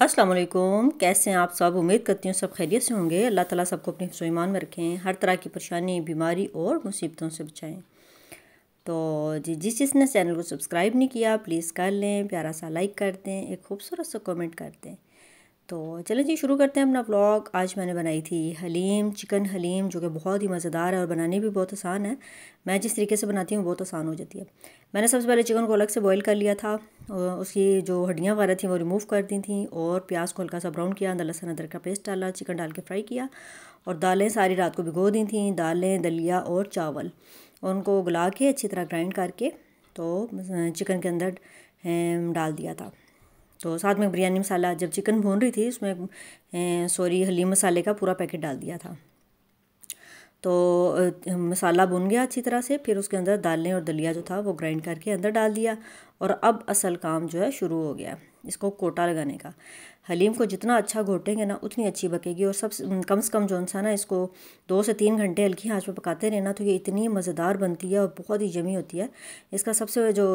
अस्सलाम वालेकुम। कैसे हैं आप सब? उम्मीद करती हूँ सब खैरियत से होंगे। अल्लाह ताला सबको अपने हिफ्ज़-ओ ईमान में रखें, हर तरह की परेशानी, बीमारी और मुसीबतों से बचाएं। तो जिस जिसने चैनल को सब्सक्राइब नहीं किया प्लीज़ कर लें, प्यारा सा लाइक कर दें, एक खूबसूरत सा कमेंट कर दें। तो चलें जी, शुरू करते हैं अपना व्लॉग। आज मैंने बनाई थी हलीम, चिकन हलीम, जो कि बहुत ही मज़ेदार है और बनाने भी बहुत आसान है। मैं जिस तरीके से बनाती हूँ बहुत आसान हो जाती है। मैंने सबसे पहले चिकन को अलग से बॉईल कर लिया था और उसकी जो हड्डियाँ वगैरह थी वो रिमूव कर दी थी और प्याज को हल्का सा ब्राउन किया, अंदर लहसुन अदरक का पेस्ट डाला, चिकन डाल के फ्राई किया और दालें सारी रात को भिगो दी थी। दालें, दलिया और चावल, और उनको गला के अच्छी तरह ग्राइंड करके तो चिकन के अंदर डाल दिया था। तो साथ में बिरयानी मसाला, जब चिकन भून रही थी उसमें हलीम मसाले का पूरा पैकेट डाल दिया था। तो मसाला भुन गया अच्छी तरह से, फिर उसके अंदर दालें और दलिया जो था वो ग्राइंड करके अंदर डाल दिया। और अब असल काम जो है शुरू हो गया, इसको कोटा लगाने का। हलीम को जितना अच्छा घोटेंगे ना उतनी अच्छी पकेगी। और सब कम से कम जो सा ना इसको 2 से 3 घंटे हल्की आंच पे पकाते रहना, तो ये इतनी मज़ेदार बनती है और बहुत ही यमी होती है। इसका सबसे जो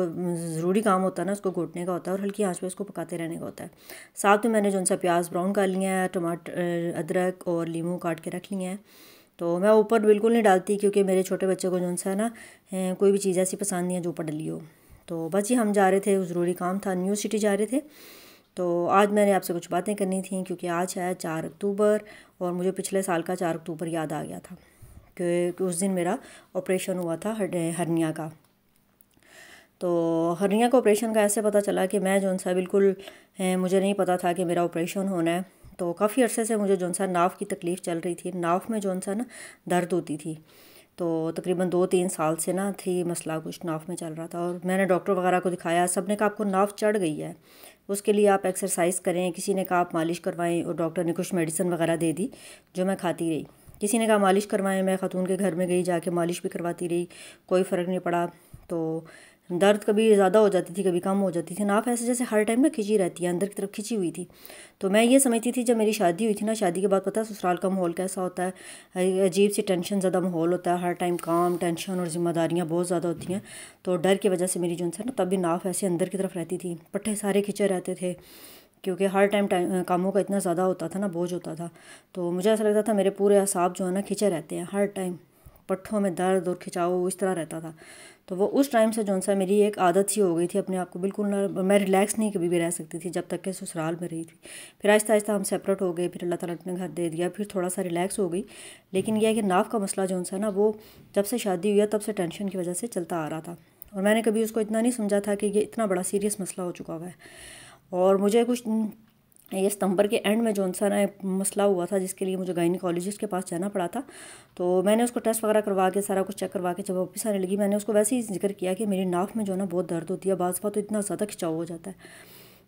ज़रूरी काम होता है ना उसको घोटने का होता है और हल्की आंच पे इसको पकाते रहने का होता है। साथ में मैंने जो सा प्याज ब्राउन कर लिया है, टमाटर, अदरक और लीमू काट के रख लिए हैं। तो मैं ऊपर बिल्कुल नहीं डालती क्योंकि मेरे छोटे बच्चे को जो सा है ना कोई भी चीज़ ऐसी पसंद नहीं है जो ऊपर डली हो। तो बस ये हम जा रहे थे, ज़रूरी काम था, न्यू सिटी जा रहे थे। तो आज मैंने आपसे कुछ बातें करनी थी क्योंकि आज है 4 अक्टूबर और मुझे पिछले साल का 4 अक्टूबर याद आ गया था कि उस दिन मेरा ऑपरेशन हुआ था हर्निया का। तो हर्निया का ऑपरेशन का ऐसे पता चला कि मैं जो सा बिल्कुल मुझे नहीं पता था कि मेरा ऑपरेशन होना है। तो काफ़ी अरसे से मुझे जो सा नाफ की तकलीफ़ चल रही थी, नाफ में जो सा ना दर्द होती थी। तो तकरीबन 2-3 साल से ना थी मसला, कुछ नाफ में चल रहा था और मैंने डॉक्टर वगैरह को दिखाया। सब ने कहा आपको नाफ चढ़ गई है, उसके लिए आप एक्सरसाइज करें। किसी ने कहा आप मालिश करवाएं और डॉक्टर ने कुछ मेडिसिन वगैरह दे दी जो मैं खाती रही। किसी ने कहा मालिश करवाएं, मैं खातून के घर में गई, जाके मालिश भी करवाती रही, कोई फ़र्क नहीं पड़ा। तो दर्द कभी ज़्यादा हो जाती थी, कभी कम हो जाती थी। नाफ ऐसे जैसे हर टाइम ना खिंची रहती है, अंदर की तरफ खिंची हुई थी। तो मैं ये समझती थी, जब मेरी शादी हुई थी ना, शादी के बाद पता है ससुराल का माहौल कैसा होता है, अजीब सी टेंशन ज़्यादा माहौल होता है, हर टाइम काम, टेंशन और ज़िम्मेदारियाँ बहुत ज़्यादा होती हैं। तो डर की वजह से मेरी जो है ना तब भी नाफ ऐसे अंदर की तरफ रहती थी, पट्टे सारे खिंचे रहते थे क्योंकि हर टाइम कामों का इतना ज़्यादा होता था ना, बोझ होता था। तो मुझे ऐसा लगता था मेरे पूरे असाब जो है ना खिंचे रहते हैं, हर टाइम पट्ठों में दर्द और खिंचाव इस तरह रहता था। तो वो उस टाइम से जो सा मेरी एक आदत सी हो गई थी अपने आप को बिल्कुल ना, मैं रिलैक्स नहीं कभी भी रह सकती थी जब तक कि ससुराल में रही थी। फिर आहिस्ता आहिस्ता हम सेपरेट हो गए, फिर अल्लाह ताला ने घर दे दिया, फिर थोड़ा सा रिलैक्स हो गई। लेकिन यह है कि नाफ का मसला जो सा ना वो जब से शादी हुई है तब से टेंशन की वजह से चलता आ रहा था और मैंने कभी उसको इतना नहीं समझा था कि ये इतना बड़ा सीरियस मसला हो चुका हुआ है। और मुझे कुछ ये सितंबर के एंड में जो सा ना मसला हुआ था जिसके लिए मुझे गायनिकोलॉजिस्ट के पास जाना पड़ा था। तो मैंने उसको टेस्ट वगैरह करवा के सारा कुछ चेक करवा के जब वापस आने लगी, मैंने उसको वैसे ही जिक्र किया कि मेरी नाक में जो है ना बहुत दर्द होती है, बाज़ बात तो इतना ज़्यादा खिंचाव हो जाता है।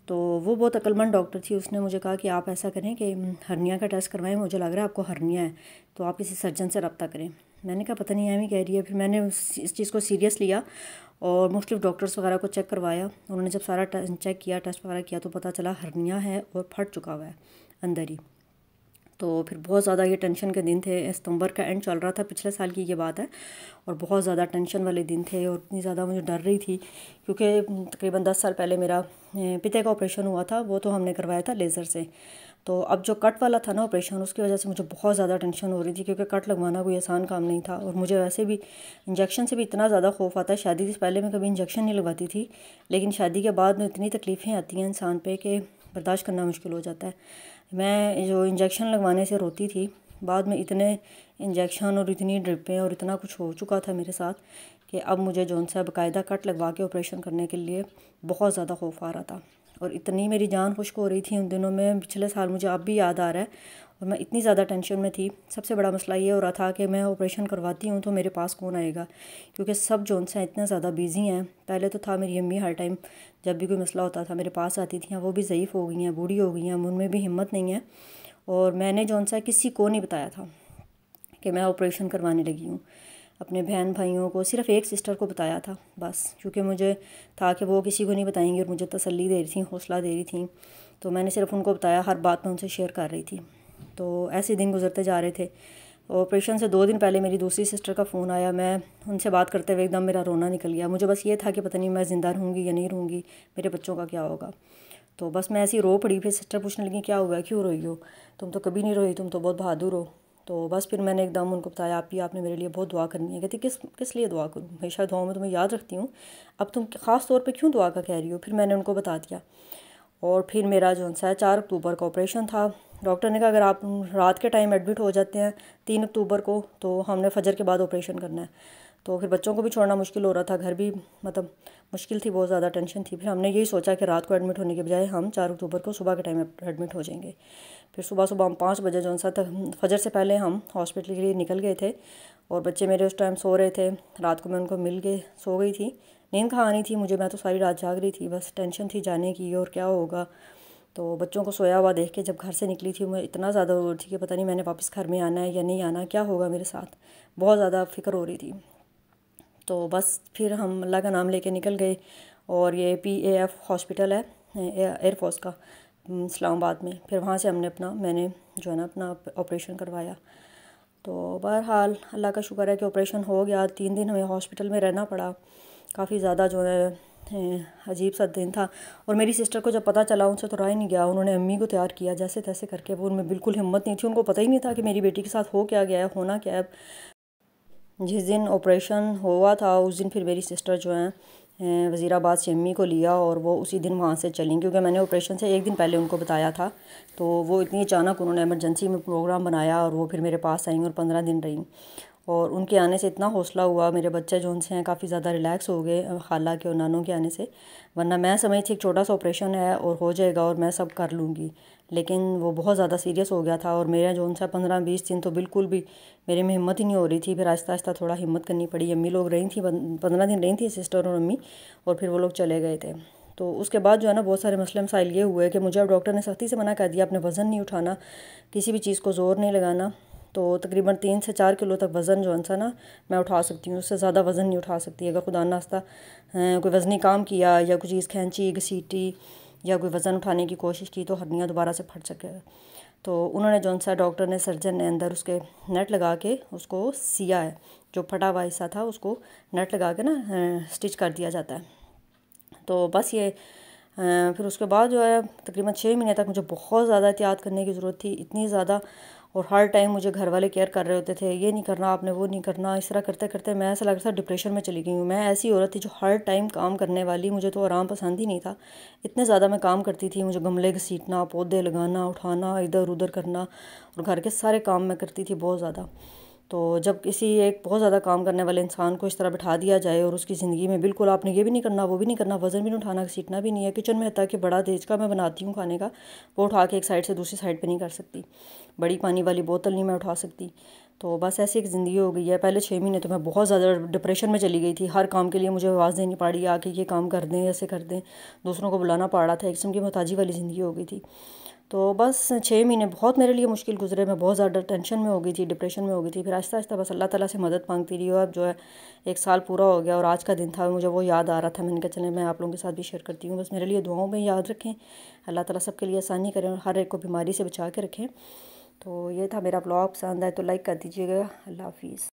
तो वो बहुत अक्लमंद डॉक्टर थी, उसने मुझे कहा कि आप ऐसा करें कि हर्निया का टेस्ट करवाएं, मुझे लग रहा है आपको हर्निया है, तो आप किसी सर्जन से रब्ता करें। मैंने कहा पता नहीं एम ही कह रही है। फिर मैंने इस चीज़ को सीरियस लिया और मुख्तलिफ डॉक्टर्स वगैरह को चेक करवाया। उन्होंने जब सारा चेक किया, टेस्ट वगैरह किया, तो पता चला हर्निया है और फट चुका हुआ है अंदर ही। तो फिर बहुत ज़्यादा ये टेंशन के दिन थे, सितंबर का एंड चल रहा था, पिछले साल की ये बात है। और बहुत ज़्यादा टेंशन वाले दिन थे और इतनी ज़्यादा मुझे डर रही थी क्योंकि तकरीबन 10 साल पहले मेरा पिते का ऑपरेशन हुआ था, वो तो हमने करवाया था लेज़र से। तो अब जो कट वाला था ना ऑपरेशन, उसकी वजह से मुझे बहुत ज़्यादा टेंशन हो रही थी क्योंकि कट लगवाना कोई आसान काम नहीं था और मुझे वैसे भी इंजेक्शन से भी इतना ज़्यादा खौफ आता है। शादी से पहले मैं कभी इंजेक्शन नहीं लगवाती थी, लेकिन शादी के बाद में इतनी तकलीफ़ें आती हैं इंसान पे कि बर्दाश्त करना मुश्किल हो जाता है। मैं जो इंजेक्शन लगवाने से रोती थी, बाद में इतने इंजेक्शन और इतनी ड्रिपें और इतना कुछ हो चुका था मेरे साथ कि अब मुझे जो सा बाकायदा कट लगवा के ऑपरेशन करने के लिए बहुत ज़्यादा खौफ आ रहा था। और इतनी मेरी जान खुश्क हो रही थी उन दिनों में, पिछले साल मुझे अब भी याद आ रहा है। और मैं इतनी ज़्यादा टेंशन में थी। सबसे बड़ा मसला ये हो रहा था कि मैं ऑपरेशन करवाती हूँ तो मेरे पास कौन आएगा, क्योंकि सब जो हैं इतने ज़्यादा बिज़ी हैं। पहले तो था मेरी अम्मी, हर टाइम जब भी कोई मसला होता था मेरे पास आती थी। वो भी ज़ईफ़ हो गई हैं, बूढ़ी हो गई हैं, उनमें भी हिम्मत नहीं है। और मैंने जो सा किसी को नहीं बताया था कि मैं ऑपरेशन करवाने लगी हूँ। अपने बहन भाइयों को, सिर्फ़ एक सिस्टर को बताया था बस, क्योंकि मुझे था कि वो किसी को नहीं बताएंगी और मुझे तसल्ली दे रही थी, हौसला दे रही थी। तो मैंने सिर्फ उनको बताया, हर बात मैं उनसे शेयर कर रही थी। तो ऐसे दिन गुजरते जा रहे थे। ऑपरेशन से 2 दिन पहले मेरी दूसरी सिस्टर का फ़ोन आया। मैं उनसे बात करते हुए एकदम मेरा रोना निकल गया। मुझे बस ये था कि पता नहीं मैं ज़िंदा रहूँगी या नहीं रहूँगी, मेरे बच्चों का क्या होगा। तो बस मैं ऐसी रो पड़ी। फिर सिस्टर पूछने लगी क्या हुआ, क्यों रोई हो, तुम तो कभी नहीं रोई, तुम तो बहुत बहादुर हो। तो बस फिर मैंने एकदम उनको बताया, आप ही आपने मेरे लिए बहुत दुआ करनी है। कहती किस किस लिए दुआ करूँ, हमेशा दुआओं में तुम्हें याद रखती हूँ, अब तुम ख़ास तौर पे क्यों दुआ का कह रही हो। फिर मैंने उनको बता दिया। और फिर मेरा जो सा 4 अक्टूबर का ऑपरेशन था। डॉक्टर ने कहा अगर आप रात के टाइम एडमिट हो जाते हैं 3 अक्टूबर को, तो हमने फजर के बाद ऑपरेशन करना है। तो फिर बच्चों को भी छोड़ना मुश्किल हो रहा था, घर भी मतलब मुश्किल थी, बहुत ज़्यादा टेंशन थी। फिर हमने यही सोचा कि रात को एडमिट होने के बजाय हम 4 अक्टूबर को सुबह के टाइम एडमिट हो जाएंगे। फिर सुबह सुबह हम 5 बजे जो सा तक फजर से पहले हम हॉस्पिटल के लिए निकल गए थे। और बच्चे मेरे उस टाइम सो रहे थे। रात को मैं उनको मिल के सो गई थी। नींद कहाँ आनी थी मुझे, मैं तो सारी रात जाग रही थी, बस टेंशन थी जाने की और क्या होगा। तो बच्चों को सोया हुआ देख के जब घर से निकली थी, मैं इतना ज़्यादा रो रही थी कि पता नहीं मैंने वापस घर में आना है या नहीं आना, क्या होगा मेरे साथ, बहुत ज़्यादा फ़िक्र हो रही थी। तो बस फिर हम अल्लाह का नाम लेके निकल गए। और ये PAF हॉस्पिटल है एयरफोर्स का, इस्लामाबाद में। फिर वहाँ से मैंने जो है ना अपना ऑपरेशन करवाया। तो बहरहाल अल्लाह का शुक्र है कि ऑपरेशन हो गया। 3 दिन हमें हॉस्पिटल में रहना पड़ा। काफ़ी ज़्यादा जो है अजीब सा दिन था। और मेरी सिस्टर को जब पता चला, उनसे तो रहा ही नहीं गया, उन्होंने अम्मी को तैयार किया जैसे तैसे करके। वो उनमें बिल्कुल हिम्मत नहीं थी, उनको पता ही नहीं था कि मेरी बेटी के साथ हो क्या गया है, होना क्या है। जिस दिन ऑपरेशन हुआ था उस दिन फिर मेरी सिस्टर जो है वज़ीराबाद से अम्मी को लिया और वो उसी दिन वहाँ से चली, क्योंकि मैंने ऑपरेशन से 1 दिन पहले उनको बताया था। तो वो इतनी अचानक उन्होंने इमरजेंसी में प्रोग्राम बनाया और वो फिर मेरे पास आई और 15 दिन रही। और उनके आने से इतना हौसला हुआ, मेरे बच्चे जो उनसे हैं काफ़ी ज़्यादा रिलैक्स हो गए खाला के और नानों के आने से। वरना मैं समझी थी एक छोटा सा ऑपरेशन है और हो जाएगा और मैं सब कर लूँगी, लेकिन वो बहुत ज़्यादा सीरियस हो गया था। और मेरा जो उनसे 15-20 दिन तो बिल्कुल भी मेरे में हिम्मत ही नहीं हो रही थी। फिर आहिस्ता आहिस्ता थोड़ा हिम्मत करनी पड़ी। अम्मी लोग रही थी, 15 दिन रही थी सिस्टर और अम्मी, और फिर वो लोग चले गए थे। तो उसके बाद जो है ना बहुत सारे मसले मसाइल ये हुए कि मुझे अब डॉक्टर ने सख्ती से मना कर दिया, अपने वज़न नहीं उठाना, किसी भी चीज़ को ज़ोर नहीं लगाना। तो तकरीबन 3 से 4 किलो तक वज़न जो है ना मैं उठा सकती हूँ, उससे ज़्यादा वज़न नहीं उठा सकती। अगर खुदा नास्ता कोई वज़नी काम किया या कोई चीज़ खींची घसीटी या कोई वज़न उठाने की कोशिश की तो हड्डियाँ दोबारा से फट सके। तो उन्होंने जो सा डॉक्टर ने, सर्जन ने अंदर उसके नेट लगा के उसको सिया है, जो फटा हुआ हिस्सा था उसको नेट लगा के ना स्टिच कर दिया जाता है। तो बस ये फिर उसके बाद जो है तकरीबन 6 महीने तक मुझे बहुत ज़्यादा एहतियात करने की ज़रूरत थी, इतनी ज़्यादा। और हर टाइम मुझे घर वाले केयर कर रहे होते थे, ये नहीं करना आपने, वो नहीं करना। इस तरह करते करते मैं ऐसा लग रहा था डिप्रेशन में चली गई हूँ। मैं ऐसी औरत थी जो हर टाइम काम करने वाली, मुझे तो आराम पसंद ही नहीं था। इतने ज़्यादा मैं काम करती थी, मुझे गमले घसीटना, पौधे लगाना, उठाना, इधर उधर करना, और घर के सारे काम मैं करती थी बहुत ज़्यादा। तो जब किसी एक बहुत ज़्यादा काम करने वाले इंसान को इस तरह बिठा दिया जाए और उसकी ज़िंदगी में बिल्कुल आपने ये भी नहीं करना, वो भी नहीं करना, वज़न भी नहीं उठाना, सीखना भी नहीं है, किचन में हत्ता कि बड़ा तेज का मैं बनाती हूँ खाने का, वो उठा के एक साइड से दूसरी साइड पे नहीं कर सकती, बड़ी पानी वाली बोतल नहीं मैं उठा सकती। तो बस ऐसी एक ज़िंदगी हो गई है। पहले 6 महीने तो मैं बहुत ज़्यादा डिप्रेशन में चली गई थी। हर काम के लिए मुझे आवाज़ देनी पड़ी, आके ये काम कर दें, ऐसे कर दें, दूसरों को बुलाना पड़ रहा था। एक किस्म की मोहताजी वाली ज़िंदगी हो गई थी। तो बस 6 महीने बहुत मेरे लिए मुश्किल गुजरे। मैं बहुत ज़्यादा टेंशन में हो गई थी, डिप्रेशन में हो गई थी। फिर आहिस्ता आहिस्ता बस अल्लाह ताला से मदद मांगती रही। और अब जो है 1 साल पूरा हो गया और आज का दिन था, मुझे वो याद आ रहा था। मैंने कहा चले मैं आप लोगों के साथ भी शेयर करती हूँ। बस मेरे लिए दुआओं में याद रखें, अल्लाह ताला सबके लिए आसानी करें और हर एक को बीमारी से बचा के रखें। तो ये था मेरा ब्लॉग, पसंद आए तो लाइक कर दीजिएगा। अल्लाह हाफिज़।